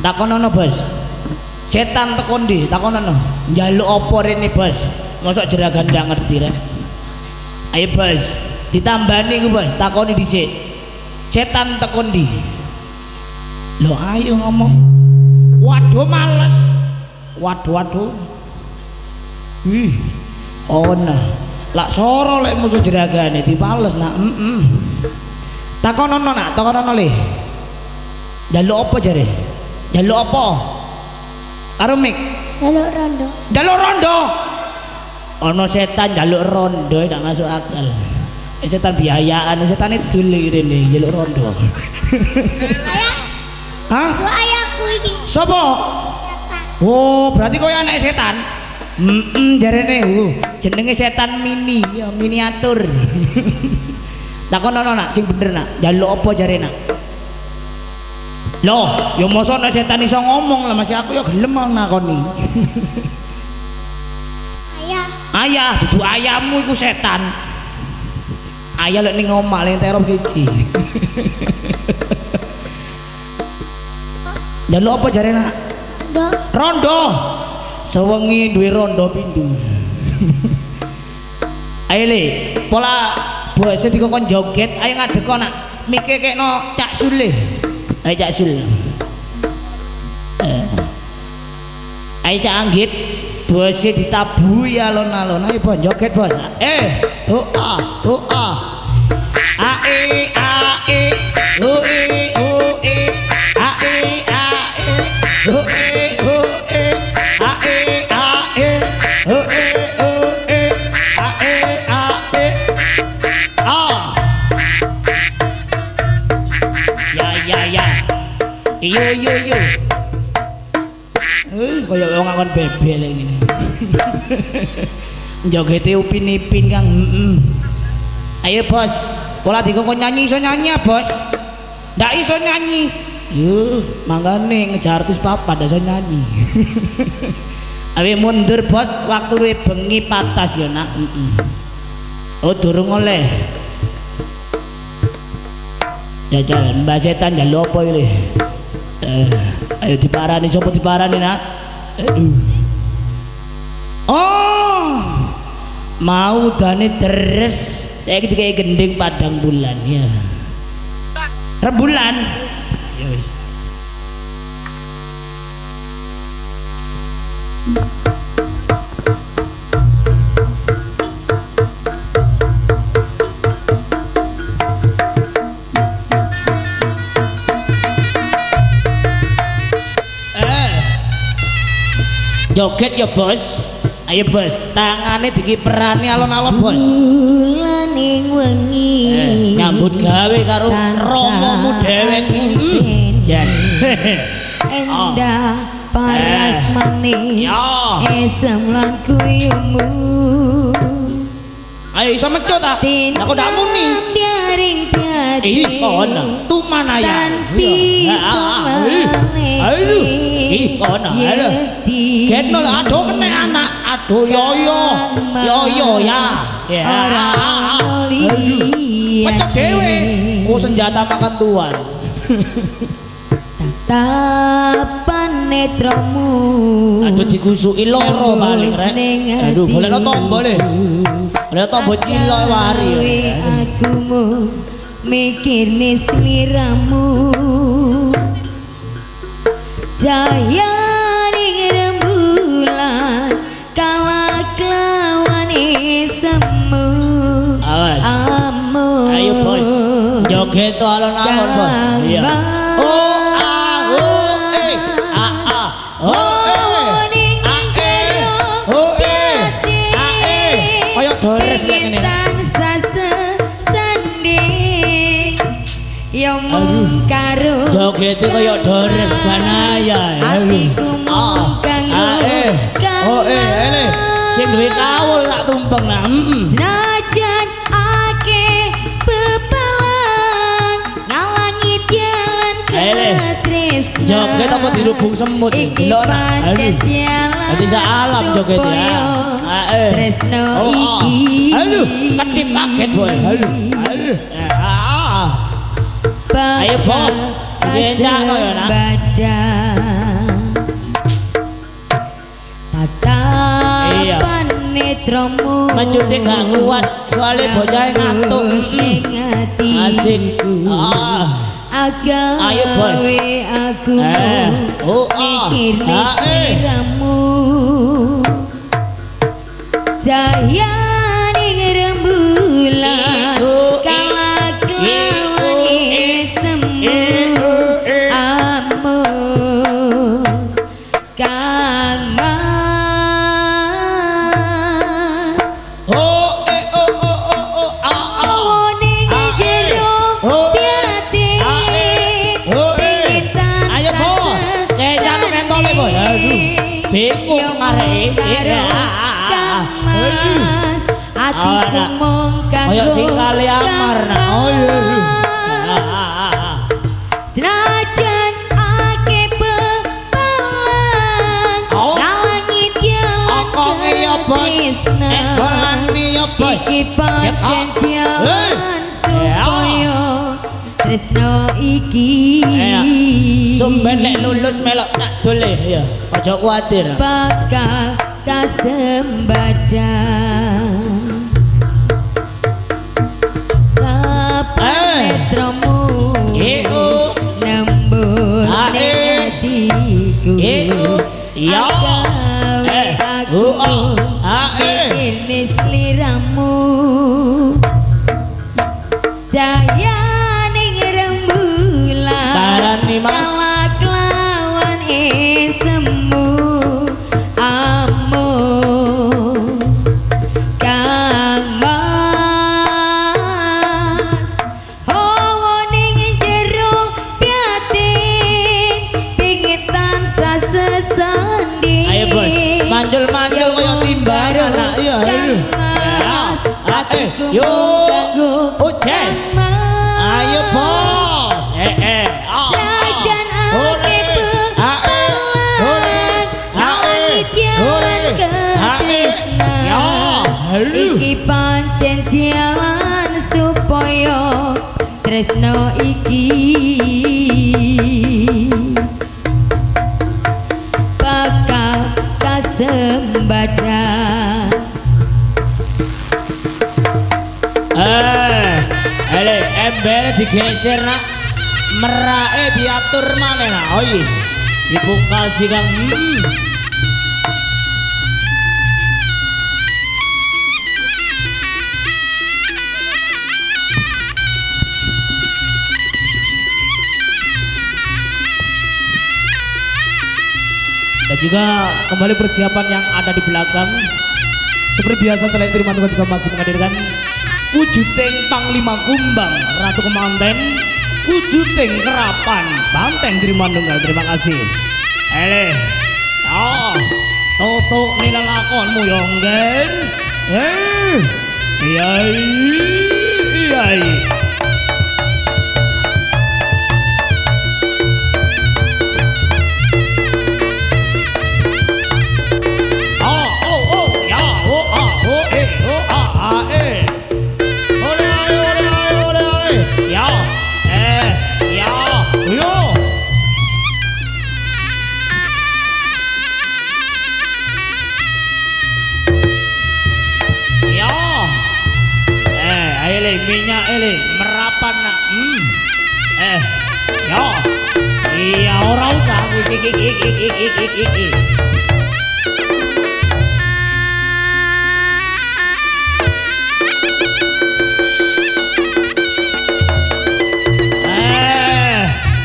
Takonono, Bos. Setan teko ndi? Takonono. Njaluk apa rene, Bos? Mosok jeragan ndak ngerti rek. Ayo, Bos. Ditambani ku, Bos. Takoni dhisik. Setan teko ndi? Lho, ayo ngomong. Waduh males. Waduh. Wih. Ono. Lak soro lek musuh jeragane dipales nak. Takonono nak, takonono le. Njaluk apa jare? Njaluk apa? Karo mik. Njaluk rondo. Ana setan njaluk rondo ndak masuk akal. Setan biayaan, setan idul iki rene njaluk rondo. Ayah. Hah? Ku ayahku iki. Sopo? Setan. Oh, berarti koyo anak setan. Jarene jenenge setan mini, ya miniatur. Takonono nak sing bener nak, njaluk apa jare nak? Loh, ya mosok nek setan iso ngomong lah masih aku ya gelem nakoni. Ayah, dudu ayahmu iku setan. Ayah lek ning omah ning terop siji. Njaluk apa jare nak? Rondo. Sewengi duwe rondo pindho. Ayo le, pola bose dikon joget, ayo ngadeko nak. Mike kekno Cak Sul le. Ayo Cak Sul. Ayo Cak Anggit, bose ditabuhi alon-alon. Ayo Bos joget Bos. Doa. Ae. Yo. Kaya wong ngakon bebel iki. Njogete upin-ipin Kang. Ayo Bos, pola dikon nyanyi iso nyanyi ya Bos. Ndak iso nyanyi. Yuh, mangane ngejar artis papat iso nyanyi. Awe mundur Bos, waktu luwih bengi patas ya nak. Oh durung oleh. Jajal Mbak Setan njaluk apa iki? Ayo diparani, sapa diparani nak? Aduh. Oh, mau dane deres. Saya ketika gending padang bulan ya. Rembulan. Ya wis. Joget ya Bos. Ayo Bos, tangane dikiperani alon-alon Bos. Bulaning wengi nyambut gawe karo romomu dhewek iki. Jan. Endah paras manis esem lan kuyumu. Ayo iso mecut ta? Aku ndak muni. Ih, ono. Tuman ayah. Ayo. Ih, ono. Ayo. Ketno aduh kena anak. Aduh yo ya. Ya. Pecah dewe. Oh senjata makan tuan. Tatapan netramu. Aduh dikusuki loro paling rek. Aduh golekno tombol le. Golek tombol cilok wari. Aku mikirne sliramu. Jaya ning rembulan kala klawane semu. Awas. Ayo Bos. Joget to alon-alon Bos. Iya. Mung karo jogete kaya Dores Banaya. Atiku mung kanggo sing duwe kawul tak tumpeng nak. Senajan ake bebalang ngalangi jalan ketresnan. Joget apa dirubung semut delok nak. Dadi sak alam joget ya. Tresno iki. Halo, ketip kaget boy. Halo. Ayo Bos, kasembadang tatapan netramu mencuti gak kuat soalnya bocah ngantuk asik agawe aku mikir sliramu cahya ning rembulan kala kelawan semu amun Kang Mas ning jero piati pingitan ayo bos jangan mentole bos bingung arek Mas atiku mung kanggo kaya sing kali amar senajan ake pepalang langit jalan ketresna iki pancen jalan supaya tresno iki sumben nek lulus melok tak doleh ya aja kuwatir bakal kasembadang tapan netramu nembus ning atiku agawe aku mikir sliramu cahya ning rembulan kala kelawan semu amun Kang Mas hawa ning jero piatin pingin tansah sesanding ayo bos manjul-manjul kaya timbang anak ya yo uces ayo bos senajan ake pepalang langit jalan ketresna iki pancen jalan supaya tresno iki bakal kasembadang ember digeser nak merake diatur maneh nak oh iya dipungkasi kang dan juga kembali persiapan yang ada di belakang seperti biasa selain Trimanunggal juga masih menghadirkan wujuding Panglima Kumbang Ratu Kemanten wujuding Kerapan Banteng Trimanunggal terima kasih tutuk nih lelakonmu yonggen iya minyak ini merapan nak yo iya orang usah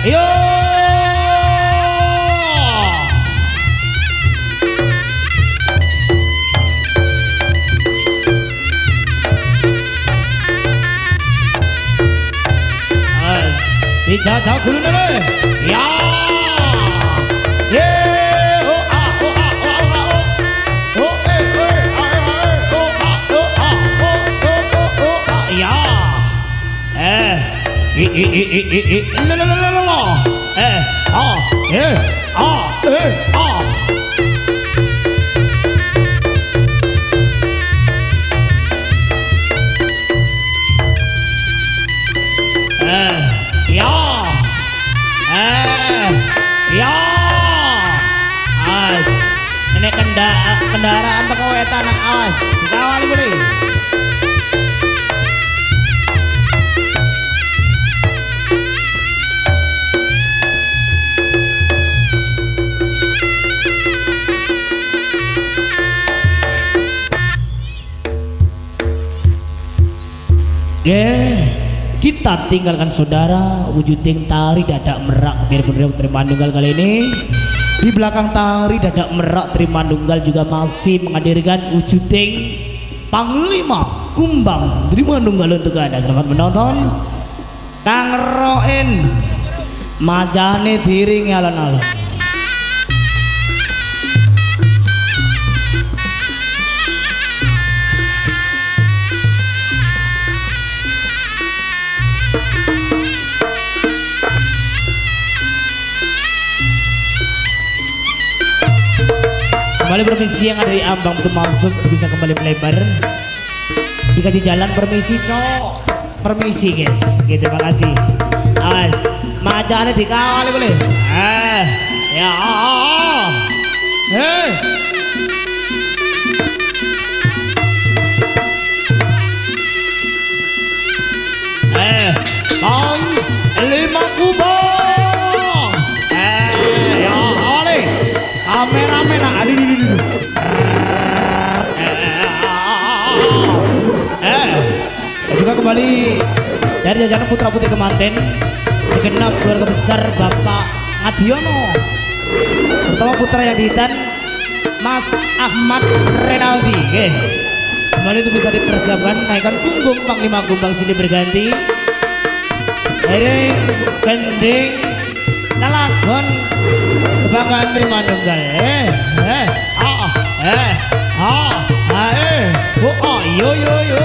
yo dijajah dulu nih ya Ya. As. Ini kendaraan teko wetan awas. Dikawali boleh. Kita tinggalkan saudara wujuding tari dadak merak biarpun Trimandunggal kali ini. Di belakang tari dadak merak Trimandunggal juga masih menghadirkan wujuding Panglima Kumbang Trimandunggal untuk Anda. Selamat menonton. Kang Roen majane diringi alon-alon. Kembali permisi yang ada di ambang untuk masuk bisa kembali melebar. Dikasih jalan permisi cok. Permisi guys. Oke, terima kasih. Awas, macane dikawali boleh. Ya. Panglima Kumbang. Ya oleh. Kameramen aduh. Juga kembali dari jajaran putra putri kemanten segenap keluarga besar Bapak Ngadiono pertama putra yang dihitan Mas Ahmad Renaldi. Kembali itu bisa dipersiapkan naikkan punggung Panglima Kumbang sini berganti Hereng gending lalagon kebanggaan Trimandunggal. Yo.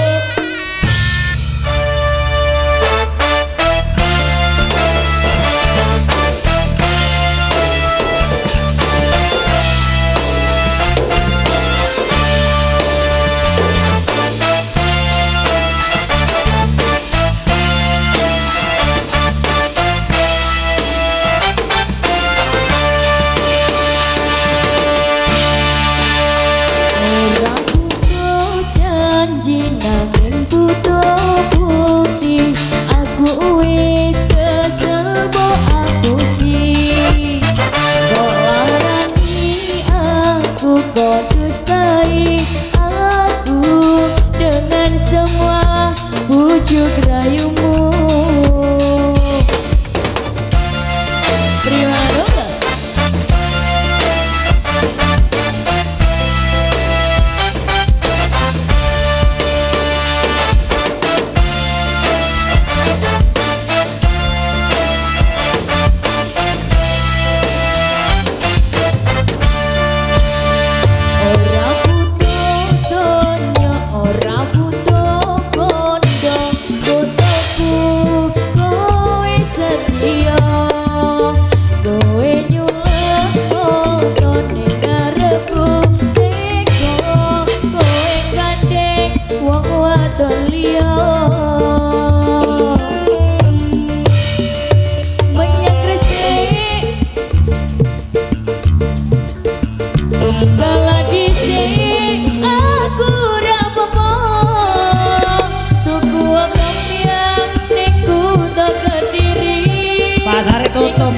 Pasar tutup.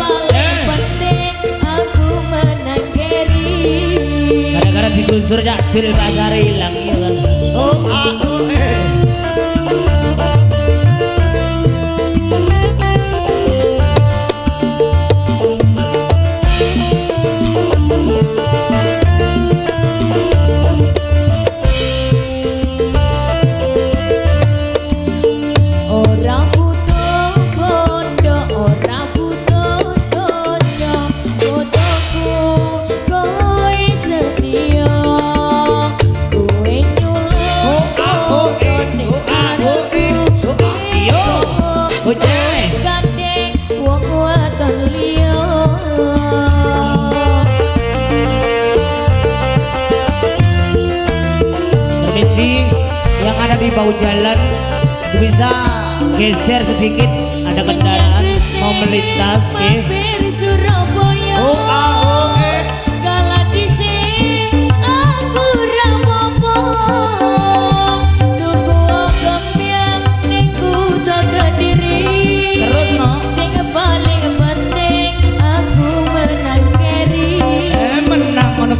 Gara-gara digusur cakdil pasar hilang ya kan. Yang ada di bahu jalan bisa geser sedikit, ada kendaraan mau melintas.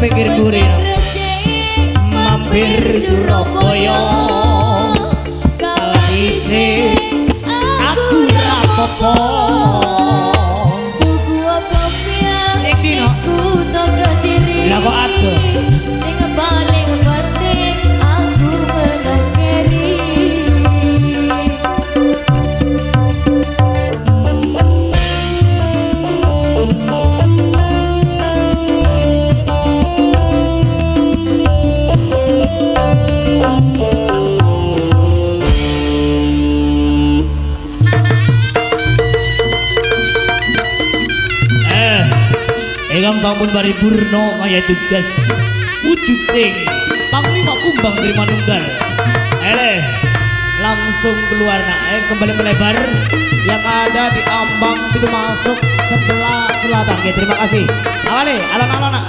pinggir gurih mampir Surabaya kalise aku rapopo tuku apa pian ning dino kudu Kediri lah kok adoh sing paling penting aku menang keri Egang sampun paripurna kaya tugas wujuding panglima kumbang dari manunggal. Langsung keluar nak, kembali melebar yang ada di ambang itu masuk sebelah selatan. Oke, terima kasih. Awali, alon-alon nak.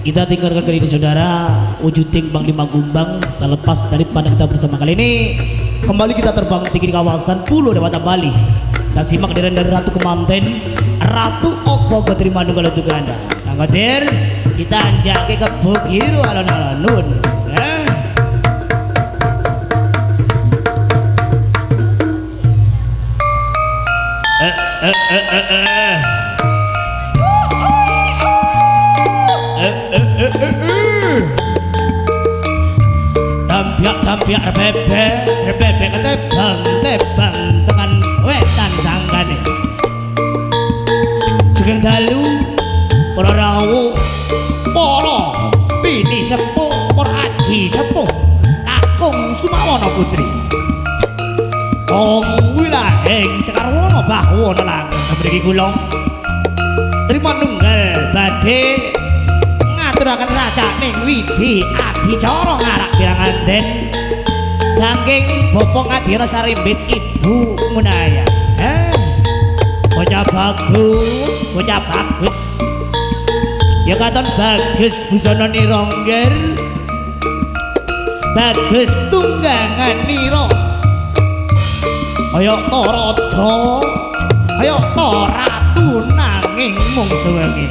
Kita tinggalkan kali ini saudara wujuding Panglima Kumbang terlepas daripada kita bersama kali ini kembali kita terbang tinggi di kawasan Pulau Dewata Bali dan simak dari Ratu Kemanten Ratu Ogo Ketri Manunggal untuk anda Kang Kodir kita anjak ke Bugiru alon-alon nun Dampiak rebebek tebang tekan wetan sanggane Sugeng dalu para rawuh para bini sepuh para aji sepuh kakung Sumawana Putri wong wilahing Sekarwana Bahwana langkung mriki kula Terima Nunggal badhe ngaturaken racaning Widi Adicara ngarak Piranganden saking Bapak Ngadira Sarimbit Ibu Munaya bocah bagus ya katon bagus busana nirongger bagus tunggangan niro kaya ta raja kaya ta ratu nanging mung suwengi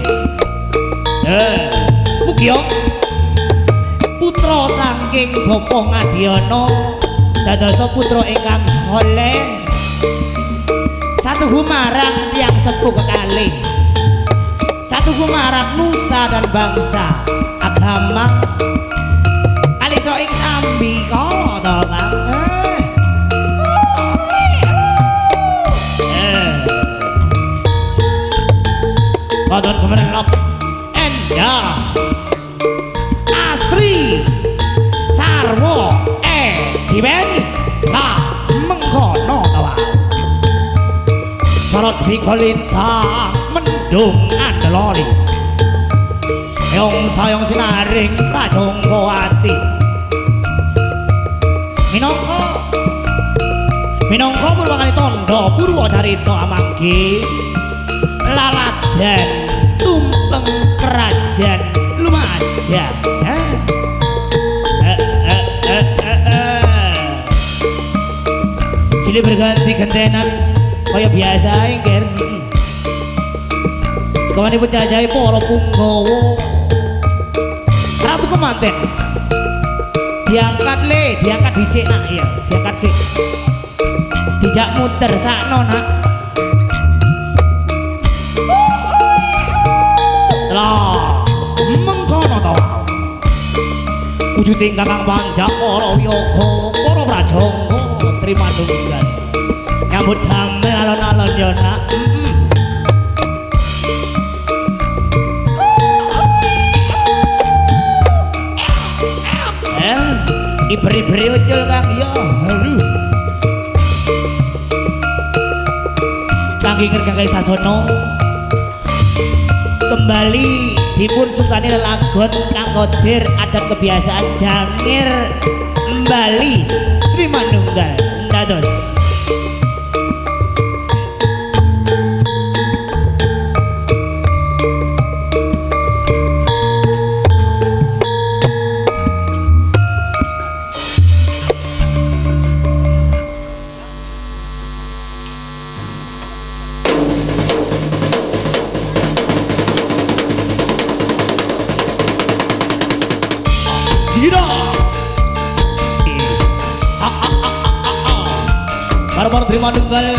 mugia putra saking Bapak Ngadiyana dadosa putra ingkang saleh satu humarang tiang sepuh kekalih satu humarang nusa dan bangsa agama kalisa ing sambi kala to Kang Kodon kemenang lop endah Asri Sarwo Dibeni lah mengkono tawa Sorot bikolintang mendung andeloli Yong sayong sinaring prajongko ati Minongko merupakan tondo Purwocarito amanggi Laladan tumpeng kerajaan Lumajang Silih berganti gentenan kaya biasa ingkir sekawan ibu jajai poro punggowo Ratu Kemanten diangkat disik nak iya diangkat sik dijak muter sakno nak lah mengkono tau wujuding Kakang Panjang para wiyaga para prajangga Terima Nunggal nyambut damai alon-alon yo nak iberi-beri ucul Kang ya halu kangge Kakang Sasono kembali dipun sukani lelagon Kang Kodir adat kebiasaan jangir Bali Terima Nunggal dados Zira baru-baru terima tunggal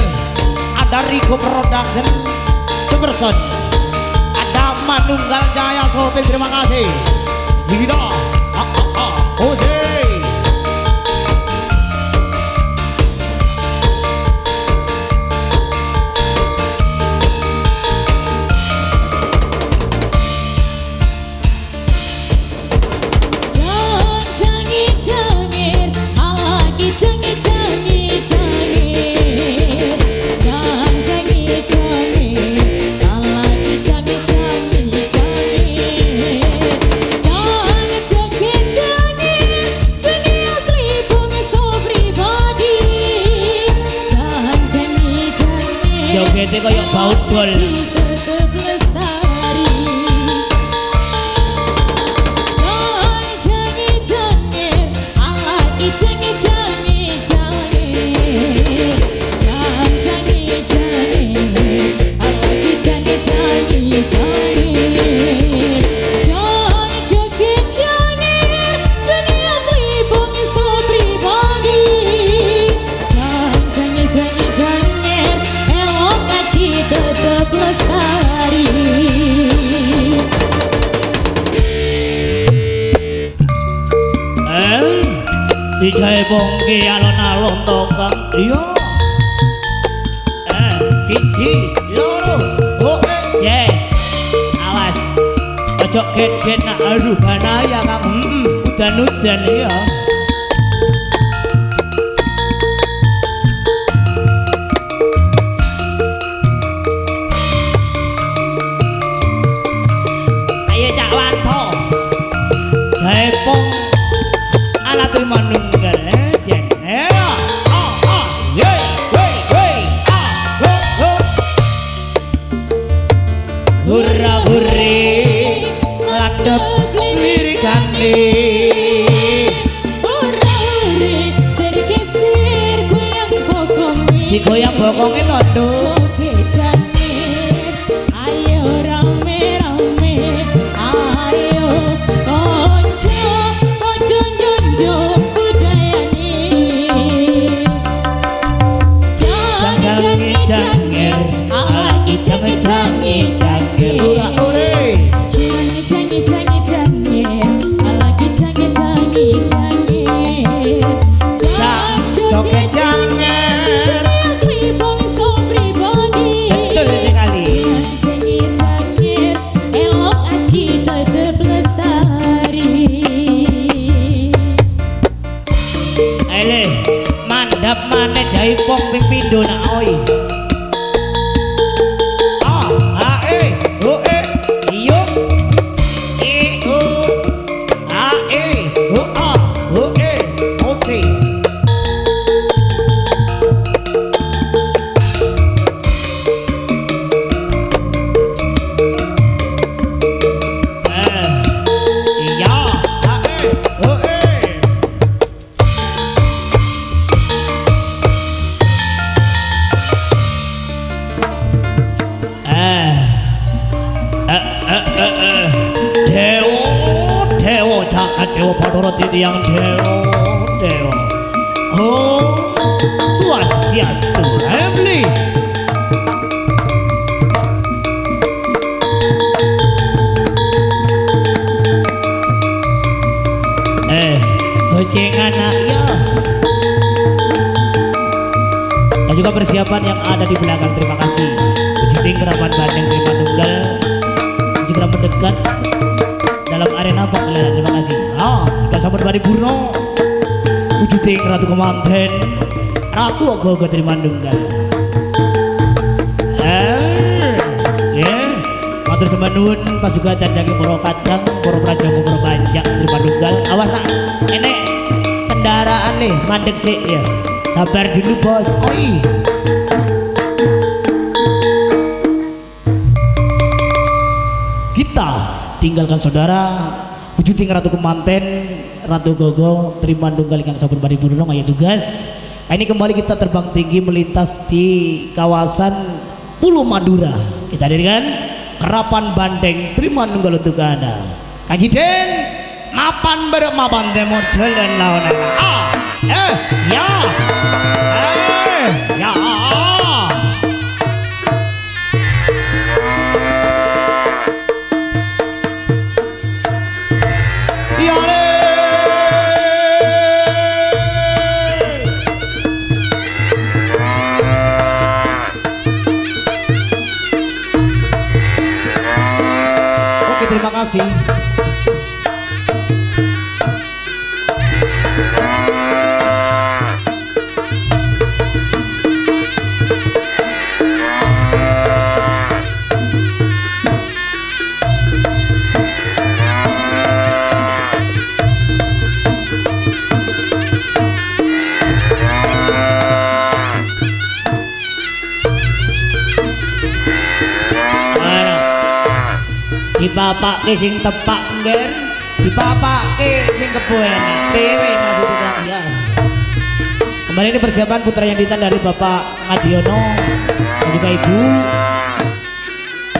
ada Rico Production Superson ada Manunggal Jaya Sote terima kasih Zira Jose jogetnya kayak baut bol Dijai bongki alon-alon tokang iya siji loro yes awas ojo get-get nak aduh banaya kang udan-udan iya ayo cak wanto jai bong ala terima nunggal jen hurra hurri landep lirikane hurra hurri sergeser goyang bokonge digoyang bokonge tondo ayo rame rame ayo konco podo nyonjo budayane jangan janger lagi jangan janger ora ore joget janger betul sekali elok aji tetep lestari ele mandap maneh jai pong ping pindho nak oi Dewa Padoro titiang dewa oh swastiastu Emily gocengan nak ya dan juga persiapan yang ada di belakang terima kasih Pujiting Kerabat Bandeng terima tunggal segera mendekat dalam arena pagelaran terima kasih jika sahabat Bari Burno Pujiting Ratu Kemanten Ratu Ogo-Ogo terima tunggal matur sembah nuwun pas juga janjangi poro kadang poro prajogo poro banjak terima tunggal awas nak enek kendaraan nih mandek sih ya sabar dulu bos oi kita tinggalkan saudara Pujiting Ratu Kemanten Ratu Gogo terima tunggal ingkang sampun Bari Burno aya tugas. Ini kembali kita terbang tinggi melintas di kawasan Pulau Madura. Kita hadirkan Kerapan Bandeng terima tunggal untuk Anda. Kajiden mapan beruk mapan demo jalan lawan ya ya terima kasih. Dipapake sing tepak ngger, dipapake sing kebuenak dewe maksudnya ya. Kembali ini persiapan putra yang ditan dari Bapak Ngadiono dan juga Ibu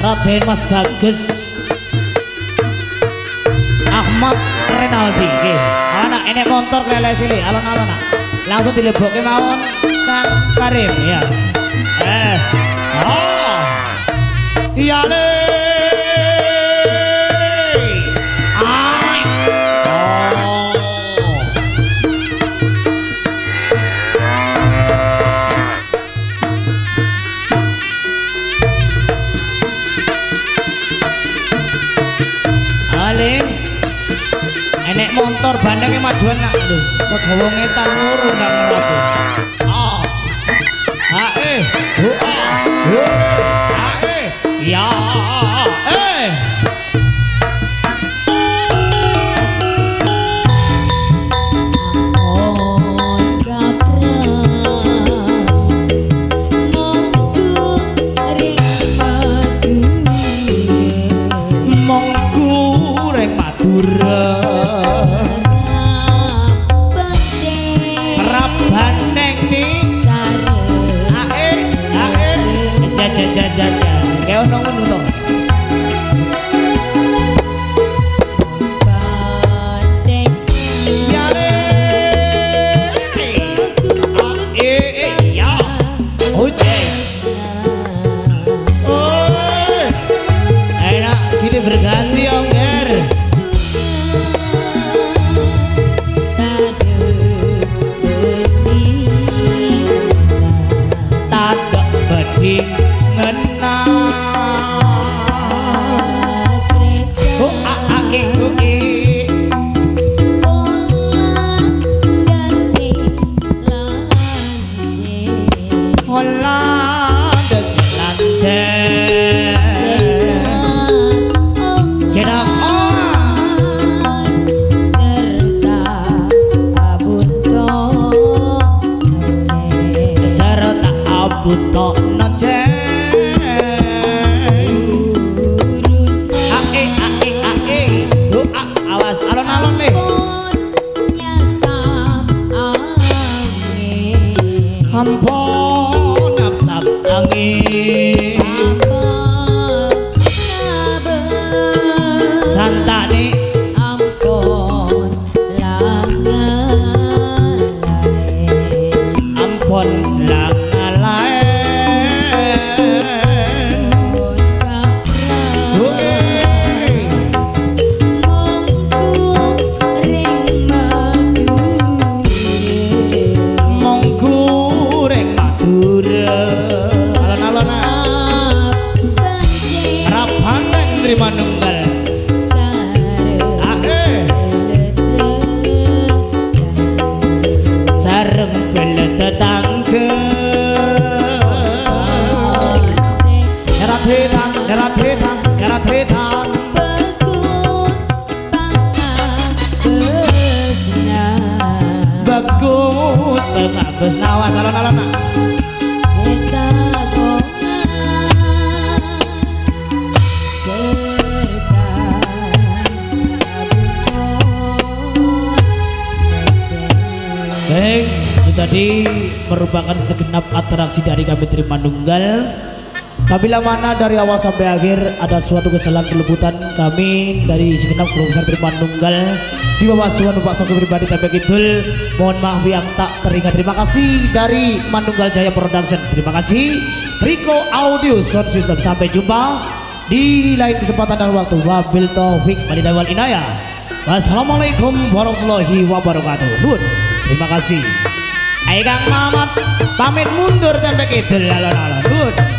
Raden Mas Bagus Ahmad Renaldi. Oke, anak enek motor lele sini alon-alon langsung dilebokke mawon Kang Karim ya. Iya le. Enek motor bandengnya majuan nak aduh kegawa ngetan loro ndak ngerti ya kayak ono ngono to. Enak sini berganti Om Ger. Tadak beding ngenang buto noce awas alon-alon nih ampun nafsap angin santani ampun Manunggal sareng bela tetangga erat hitam bagus bagus nawas alon-alon tadi merupakan segenap atraksi dari kami Trimandunggal. Apabila mana dari awal sampai akhir ada suatu kesalahan kelebutan kami dari segenap kru besar Trimandunggal di bawah suara Pak Sogi pribadi sampai kidul. Mohon maaf yang tak teringat. Terima kasih dari Manunggal Jaya Production. Terima kasih Rico Audio Sound System. Sampai jumpa di lain kesempatan dan waktu. Wabil taufik walhidayah wal inayah. Wassalamualaikum warahmatullahi wabarakatuh. Nun, terima kasih. Ayo Kang Mamat pamit mundur sampai kidul. Nun.